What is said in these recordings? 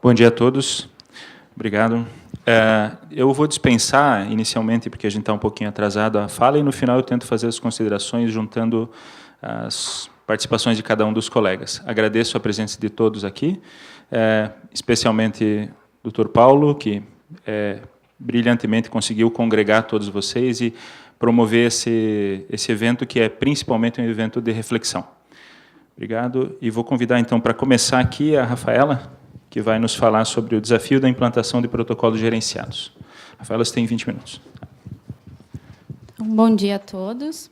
Bom dia a todos. Obrigado. Eu vou dispensar, inicialmente, porque a gente está um pouquinho atrasado, a fala, e no final eu tento fazer as considerações, juntando as participações de cada um dos colegas. Agradeço a presença de todos aqui, especialmente o Dr. Paulo, que brilhantemente conseguiu congregar todos vocês e promover esse evento, que é principalmente um evento de reflexão. Obrigado. E vou convidar, então, para começar aqui, a Rafaela, que vai nos falar sobre o desafio da implantação de protocolos gerenciados. Rafaela, você tem 20 minutos. Bom dia a todos.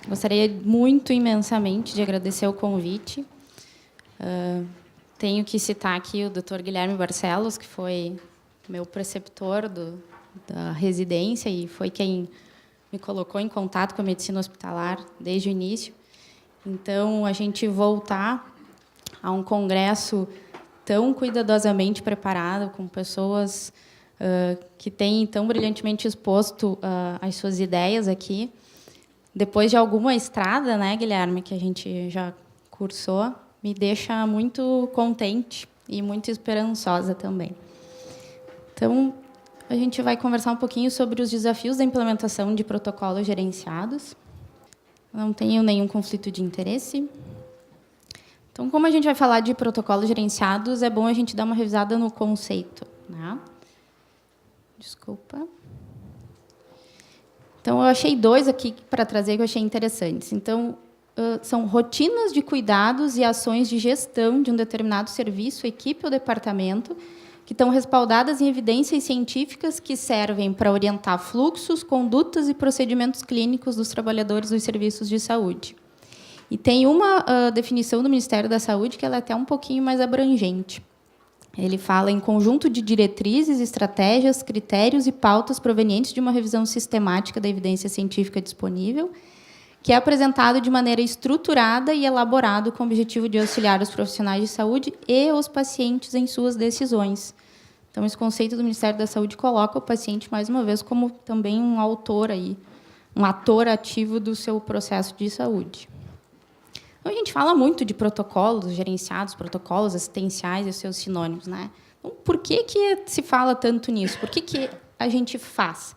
Gostaria muito, imensamente, de agradecer o convite. Tenho que citar aqui o Dr. Guilherme Barcelos, que foi meu preceptor da residência e foi quem me colocou em contato com a medicina hospitalar desde o início. Então, a gente voltar a um congresso tão cuidadosamente preparado, com pessoas que têm tão brilhantemente exposto as suas ideias aqui, depois de alguma estrada, né, Guilherme, que a gente já cursou, me deixa muito contente e muito esperançosa também. Então, a gente vai conversar um pouquinho sobre os desafios da implementação de protocolos gerenciados. Não tenho nenhum conflito de interesse. Então, como a gente vai falar de protocolos gerenciados, é bom a gente dar uma revisada no conceito, né? Desculpa. Então, eu achei 2 aqui para trazer que eu achei interessantes. Então, são rotinas de cuidados e ações de gestão de um determinado serviço, equipe ou departamento, que estão respaldadas em evidências científicas que servem para orientar fluxos, condutas e procedimentos clínicos dos trabalhadores dos serviços de saúde. E tem uma definição do Ministério da Saúde que ela é até um pouquinho mais abrangente. Ele fala em conjunto de diretrizes, estratégias, critérios e pautas provenientes de uma revisão sistemática da evidência científica disponível, que é apresentado de maneira estruturada e elaborado com o objetivo de auxiliar os profissionais de saúde e os pacientes em suas decisões. Então, esse conceito do Ministério da Saúde coloca o paciente, mais uma vez, como também um autor, um ator ativo do seu processo de saúde. Então, a gente fala muito de protocolos gerenciados, protocolos assistenciais e os seus sinônimos, né? Então, por que se fala tanto nisso? Por que a gente faz?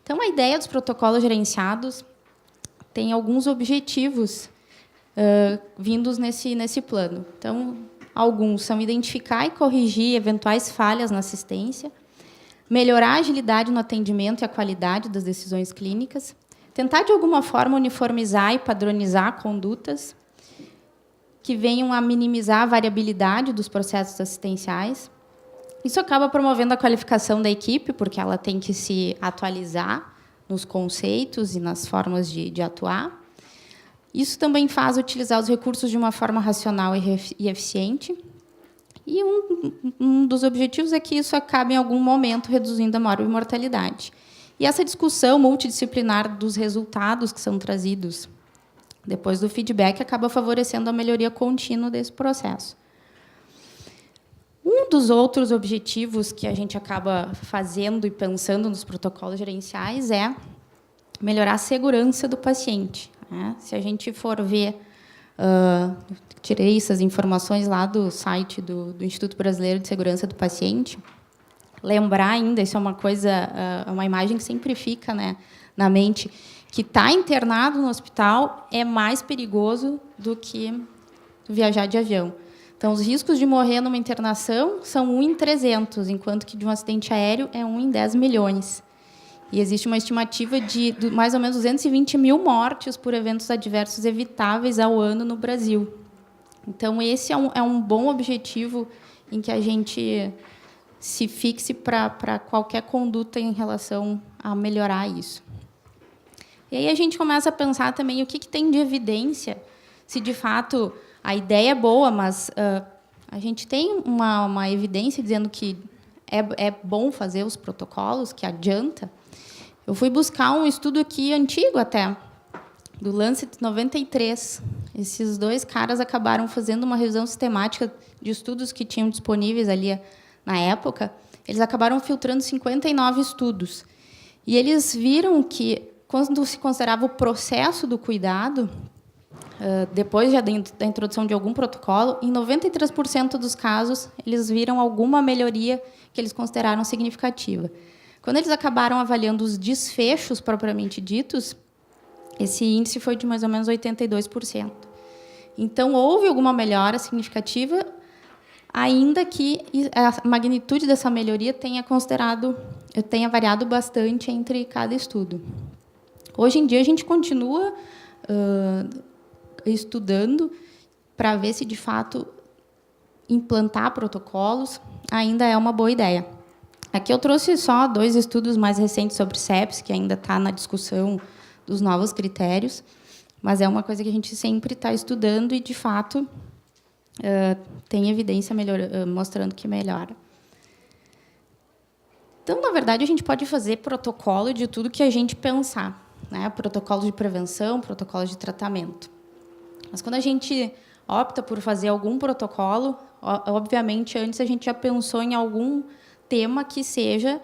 Então, a ideia dos protocolos gerenciados tem alguns objetivos vindos nesse plano. Então, alguns são identificar e corrigir eventuais falhas na assistência, melhorar a agilidade no atendimento e a qualidade das decisões clínicas, tentar, de alguma forma, uniformizar e padronizar condutas que venham a minimizar a variabilidade dos processos assistenciais. Isso acaba promovendo a qualificação da equipe, porque ela tem que se atualizar nos conceitos e nas formas de atuar. Isso também faz utilizar os recursos de uma forma racional e eficiente. E um dos objetivos é que isso acabe, em algum momento, reduzindo a mortalidade. E essa discussão multidisciplinar dos resultados que são trazidos depois do feedback acaba favorecendo a melhoria contínua desse processo. Um dos outros objetivos que a gente acaba fazendo e pensando nos protocolos gerenciais é melhorar a segurança do paciente, né? Se a gente for ver, tirei essas informações lá do site do Instituto Brasileiro de Segurança do Paciente, lembrar ainda, isso é uma coisa, uma imagem que sempre fica, né, na mente, que estar internado no hospital é mais perigoso do que viajar de avião. Então, os riscos de morrer numa internação são 1 em 300, enquanto que de um acidente aéreo é 1 em 10 milhões. E existe uma estimativa de mais ou menos 220 mil mortes por eventos adversos evitáveis ao ano no Brasil. Então, esse é um bom objetivo em que a gente se fixe para qualquer conduta em relação a melhorar isso. E aí a gente começa a pensar também o que tem de evidência, se de fato a ideia é boa, mas a gente tem uma evidência dizendo que é bom fazer os protocolos, que adianta. Eu fui buscar um estudo aqui antigo até, do Lancet 93. Esses 2 caras acabaram fazendo uma revisão sistemática de estudos que tinham disponíveis ali na época. Eles acabaram filtrando 59 estudos. E eles viram que, quando se considerava o processo do cuidado, depois da introdução de algum protocolo, em 93% dos casos, eles viram alguma melhoria que eles consideraram significativa. Quando eles acabaram avaliando os desfechos propriamente ditos, esse índice foi de mais ou menos 82%. Então, houve alguma melhora significativa, ainda que a magnitude dessa melhoria tenha variado bastante entre cada estudo. Hoje em dia, a gente continua estudando para ver se, de fato, implantar protocolos ainda é uma boa ideia. Aqui eu trouxe só 2 estudos mais recentes sobre sepsis, que ainda está na discussão dos novos critérios, mas é uma coisa que a gente sempre está estudando e, de fato, tem evidência mostrando que melhora. Então, na verdade, a gente pode fazer protocolo de tudo que a gente pensar, né? Protocolo de prevenção, protocolo de tratamento. Mas, quando a gente opta por fazer algum protocolo, obviamente, antes a gente já pensou em algum tema que seja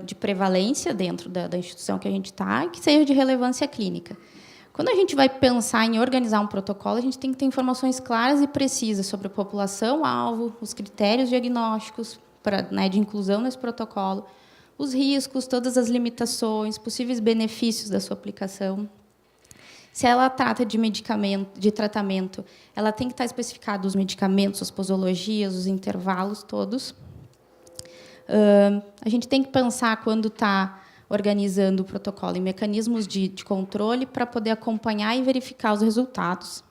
de prevalência dentro da instituição que a gente está, que seja de relevância clínica. Quando a gente vai pensar em organizar um protocolo, a gente tem que ter informações claras e precisas sobre a população-alvo, os critérios diagnósticos de inclusão nesse protocolo, os riscos, todas as limitações, possíveis benefícios da sua aplicação. Se ela trata de medicamento, de tratamento, ela tem que estar especificado os medicamentos, as posologias, os intervalos todos. A gente tem que pensar, quando está organizando o protocolo, em mecanismos de controle para poder acompanhar e verificar os resultados.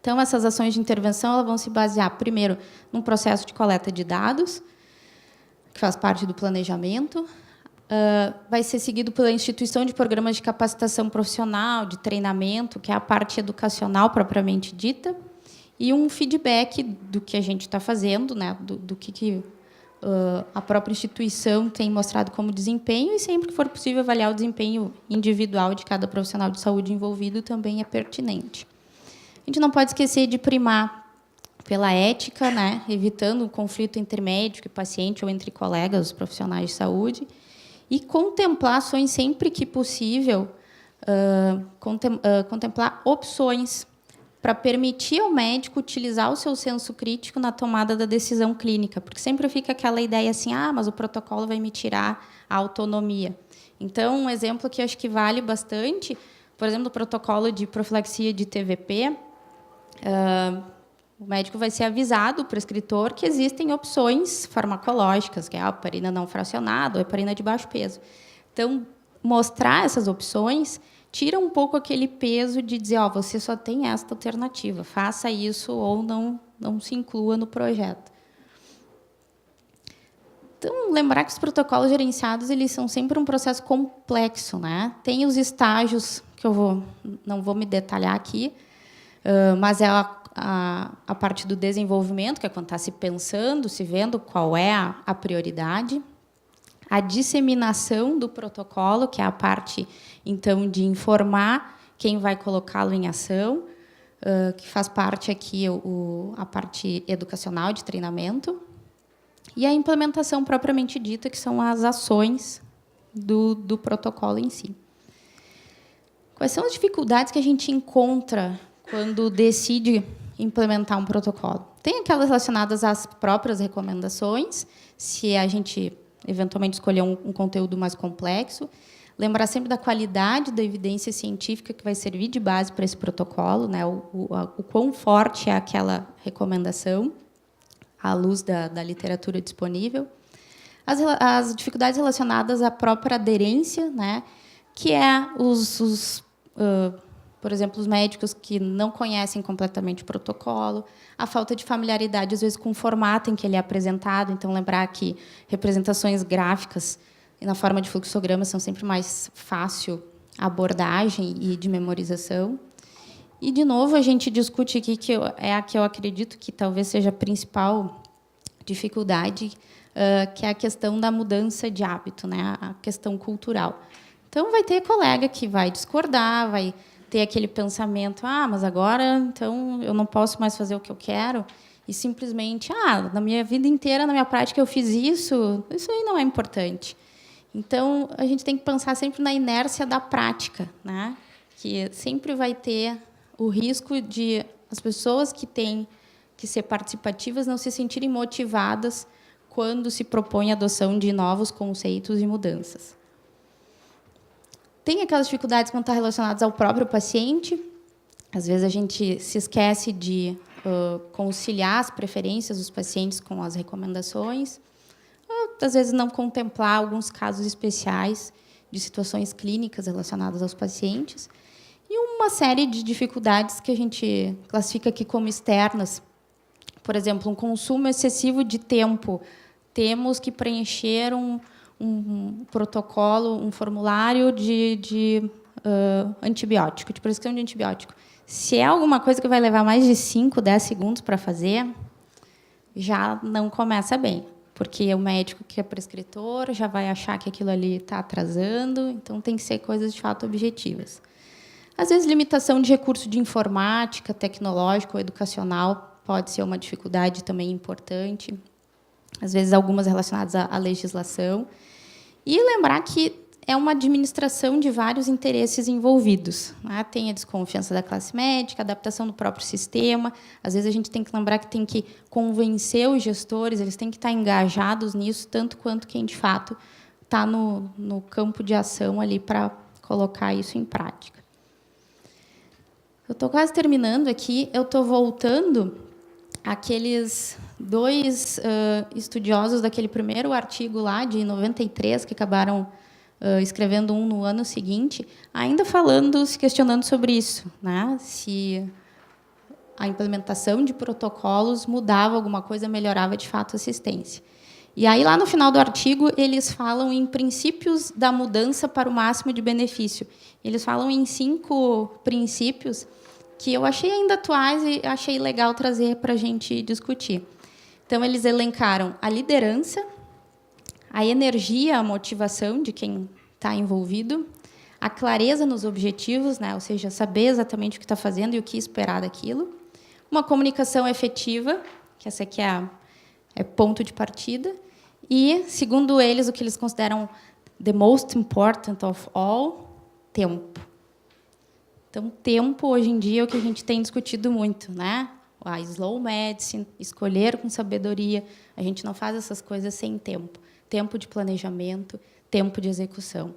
Então, essas ações de intervenção elas vão se basear, primeiro, num processo de coleta de dados, que faz parte do planejamento. Vai ser seguido pela instituição de programas de capacitação profissional, de treinamento, que é a parte educacional propriamente dita, e um feedback do que a gente está fazendo, né, do que a própria instituição tem mostrado como desempenho, e, sempre que for possível, avaliar o desempenho individual de cada profissional de saúde envolvido também é pertinente. A gente não pode esquecer de primar pela ética, né, evitando o conflito entre médico e paciente ou entre colegas, os profissionais de saúde, e contemplar ações sempre que possível, contemplar opções para permitir ao médico utilizar o seu senso crítico na tomada da decisão clínica, porque sempre fica aquela ideia assim, mas o protocolo vai me tirar a autonomia. Então, um exemplo que acho que vale bastante, por exemplo, o protocolo de profilaxia de TVP, o médico vai ser avisado, o prescritor, que existem opções farmacológicas, que é a heparina não fracionada ou a heparina de baixo peso. Então, mostrar essas opções tira um pouco aquele peso de dizer, você só tem esta alternativa, faça isso ou não se inclua no projeto. Então, lembrar que os protocolos gerenciados eles são sempre um processo complexo, né? Tem os estágios, que eu não vou me detalhar aqui, mas é a parte do desenvolvimento, que é quando está se pensando, se vendo qual é a prioridade. A disseminação do protocolo, que é a parte, então, de informar quem vai colocá-lo em ação, que faz parte aqui a parte educacional de treinamento. E a implementação propriamente dita, que são as ações do protocolo em si. Quais são as dificuldades que a gente encontra quando decide implementar um protocolo? Tem aquelas relacionadas às próprias recomendações, se a gente eventualmente escolher um conteúdo mais complexo. Lembrar sempre da qualidade da evidência científica que vai servir de base para esse protocolo, né? O quão forte é aquela recomendação, à luz da literatura disponível. As dificuldades relacionadas à própria aderência, né? Que é por exemplo, os médicos que não conhecem completamente o protocolo, a falta de familiaridade, às vezes, com o formato em que ele é apresentado. Então, lembrar que representações gráficas na forma de fluxograma são sempre mais fácil a abordagem e de memorização. E, de novo, a gente discute aqui, que é a que eu acredito que talvez seja a principal dificuldade, que é a questão da mudança de hábito, né? A questão cultural. Então, vai ter colega que vai discordar, vai ter aquele pensamento, mas agora então eu não posso mais fazer o que eu quero, e simplesmente, na minha vida inteira, na minha prática, eu fiz isso aí não é importante. Então, a gente tem que pensar sempre na inércia da prática, né? Que sempre vai ter o risco de as pessoas que têm que ser participativas não se sentirem motivadas quando se propõe a adoção de novos conceitos e mudanças. Tem aquelas dificuldades que não estão relacionadas ao próprio paciente. Às vezes, a gente se esquece de conciliar as preferências dos pacientes com as recomendações. Às vezes, não contemplar alguns casos especiais de situações clínicas relacionadas aos pacientes. E uma série de dificuldades que a gente classifica aqui como externas. Por exemplo, um consumo excessivo de tempo. Temos que preencher um protocolo, um formulário de antibiótico, de prescrição de antibiótico. Se é alguma coisa que vai levar mais de 5, 10 segundos para fazer, já não começa bem, porque o médico que é prescritor já vai achar que aquilo ali está atrasando, então tem que ser coisas de fato objetivas. Às vezes, limitação de recurso de informática, tecnológico ou educacional pode ser uma dificuldade também importante. Às vezes, algumas relacionadas à legislação. E lembrar que é uma administração de vários interesses envolvidos. Né? Tem a desconfiança da classe médica, a adaptação do próprio sistema. Às vezes, a gente tem que lembrar que tem que convencer os gestores, eles têm que estar engajados nisso, tanto quanto quem, de fato, está no campo de ação ali para colocar isso em prática. Eu estou quase terminando aqui. Eu estou voltando àqueles 2 estudiosos daquele primeiro artigo lá, de 93, que acabaram escrevendo um no ano seguinte, ainda falando, se questionando sobre isso, né? Se a implementação de protocolos mudava alguma coisa, melhorava de fato a assistência. E aí, lá no final do artigo, eles falam em princípios da mudança para o máximo de benefício. Eles falam em 5 princípios que eu achei ainda atuais e achei legal trazer para a gente discutir. Então, eles elencaram a liderança, a energia, a motivação de quem está envolvido, a clareza nos objetivos, né? Ou seja, saber exatamente o que está fazendo e o que esperar daquilo, uma comunicação efetiva, que essa aqui é ponto de partida, e, segundo eles, o que eles consideram the most important of all, tempo. Então, tempo, hoje em dia, é o que a gente tem discutido muito, né? A slow medicine, escolher com sabedoria. A gente não faz essas coisas sem tempo. Tempo de planejamento, tempo de execução.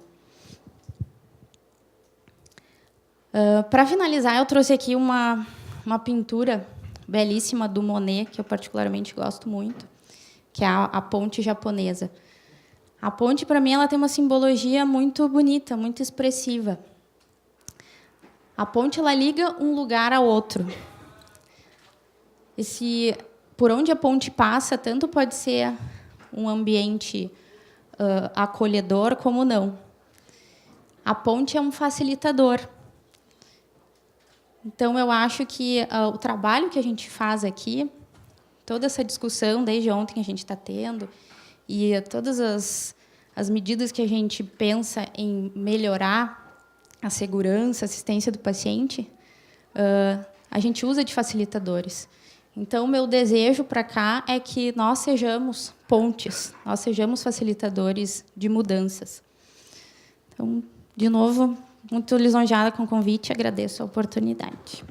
Para finalizar, eu trouxe aqui uma pintura belíssima do Monet, que eu particularmente gosto muito, que é a ponte japonesa. A ponte, para mim, ela tem uma simbologia muito bonita, muito expressiva. A ponte, ela liga um lugar a outro. Por onde a ponte passa, tanto pode ser um ambiente acolhedor, como não. A ponte é um facilitador. Então, eu acho que o trabalho que a gente faz aqui, toda essa discussão, desde ontem que a gente está tendo, e todas as medidas que a gente pensa em melhorar a segurança, a assistência do paciente, a gente usa de facilitadores. Então, o meu desejo para cá é que nós sejamos pontes, nós sejamos facilitadores de mudanças. Então, de novo, muito lisonjeada com o convite, agradeço a oportunidade.